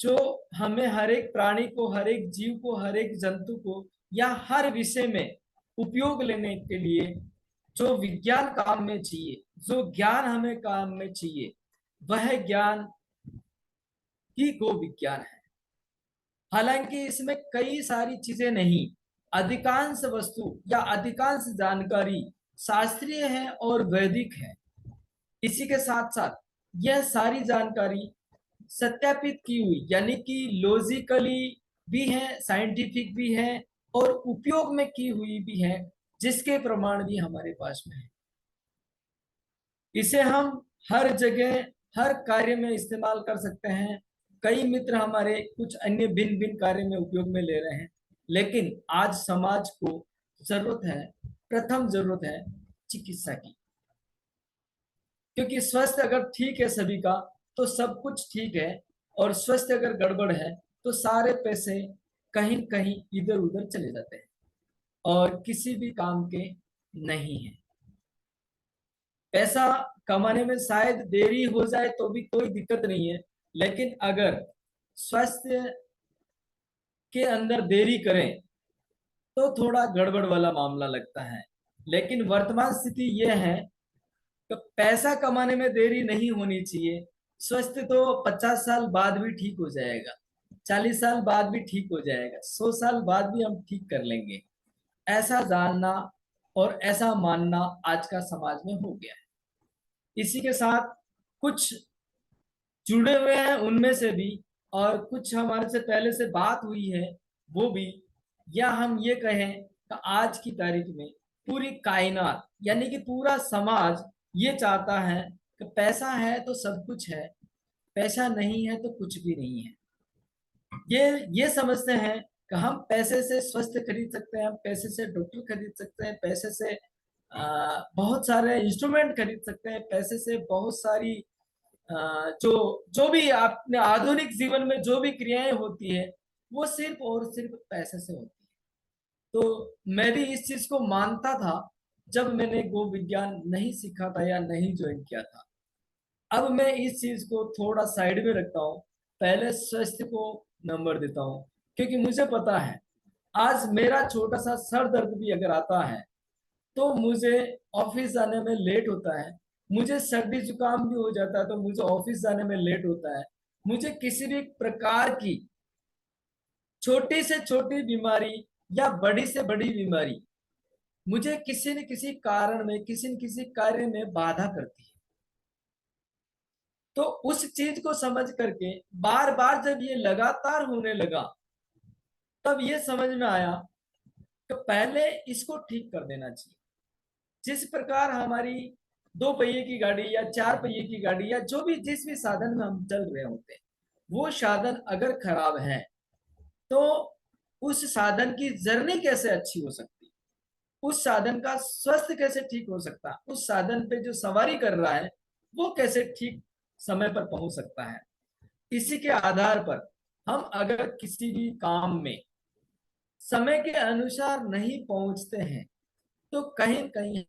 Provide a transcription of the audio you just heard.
जो हमें हर एक प्राणी को, हर एक जीव को, हर एक जंतु को या हर विषय में उपयोग लेने के लिए जो विज्ञान काम में चाहिए, जो ज्ञान हमें काम में चाहिए, वह ज्ञान ही गो विज्ञान है। हालांकि इसमें कई सारी चीजें नहीं, अधिकांश वस्तु या अधिकांश जानकारी शास्त्रीय है और वैदिक है। इसी के साथ साथ यह सारी जानकारी सत्यापित की हुई, यानी कि लॉजिकली भी है, साइंटिफिक भी है और उपयोग में की हुई भी है, जिसके प्रमाण भी हमारे पास में है। इसे हम हर जगह, हर कार्य में इस्तेमाल कर सकते हैं। कई मित्र हमारे कुछ अन्य भिन्न भिन्न कार्य में उपयोग में ले रहे हैं, लेकिन आज समाज को जरूरत है, प्रथम जरूरत है चिकित्सा की। क्योंकि स्वास्थ्य अगर ठीक है सभी का, तो सब कुछ ठीक है, और स्वास्थ्य अगर गड़बड़ है तो सारे पैसे कहीं कहीं इधर उधर चले जाते हैं और किसी भी काम के नहीं है। पैसा कमाने में शायद देरी हो जाए तो भी कोई दिक्कत नहीं है, लेकिन अगर स्वास्थ्य के अंदर देरी करें तो थोड़ा गड़बड़ वाला मामला लगता है। लेकिन वर्तमान स्थिति यह है कि पैसा कमाने में देरी नहीं होनी चाहिए। स्वास्थ्य तो 50 साल बाद भी ठीक हो जाएगा, 40 साल बाद भी ठीक हो जाएगा, 100 साल बाद भी हम ठीक कर लेंगे, ऐसा जानना और ऐसा मानना आज का समाज में हो गया है। इसी के साथ कुछ जुड़े हुए हैं उनमें से भी, और कुछ हमारे से पहले से बात हुई है वो भी, या हम ये कहें कि आज की तारीख में पूरी कायनात यानी कि पूरा समाज ये चाहता है कि पैसा है तो सब कुछ है, पैसा नहीं है तो कुछ भी नहीं है। ये समझते हैं कि हम पैसे से स्वास्थ्य खरीद सकते हैं, हम पैसे से डॉक्टर खरीद सकते हैं, पैसे से बहुत सारे इंस्ट्रूमेंट खरीद सकते हैं, पैसे से बहुत सारी जो जो भी आपने आधुनिक जीवन में जो भी क्रियाएं होती है वो सिर्फ और सिर्फ पैसे से होती है। तो मैं भी इस चीज को मानता था जब मैंने गो विज्ञान नहीं सीखा था या नहीं ज्वाइन किया था। अब मैं इस चीज को थोड़ा साइड में रखता हूँ, पहले स्वास्थ्य को नंबर देता हूँ। क्योंकि मुझे पता है आज मेरा छोटा सा सर दर्द भी अगर आता है तो मुझे ऑफिस जाने में लेट होता है, मुझे सर्दी जुकाम भी हो जाता है तो मुझे ऑफिस जाने में लेट होता है, मुझे किसी भी प्रकार की छोटी से छोटी बीमारी या बड़ी से बड़ी बीमारी मुझे किसी न किसी कारण में, किसी न किसी कार्य में बाधा करती है। तो उस चीज को समझ करके बार बार जब ये लगातार होने लगा, तब ये समझ में आया कि पहले इसको ठीक कर देना चाहिए। जिस प्रकार हमारी 2 पहिए की गाड़ी या 4 पहिए की गाड़ी या जो भी जिस भी साधन में हम चल रहे होते हैं, वो साधन अगर खराब है तो उस साधन की जर्नी कैसे अच्छी हो सकती, उस साधन का स्वास्थ्य कैसे ठीक हो सकता, उस साधन पे जो सवारी कर रहा है वो कैसे ठीक समय पर पहुंच सकता है। इसी के आधार पर हम अगर किसी भी काम में समय के अनुसार नहीं पहुंचते हैं तो कहीं कहीं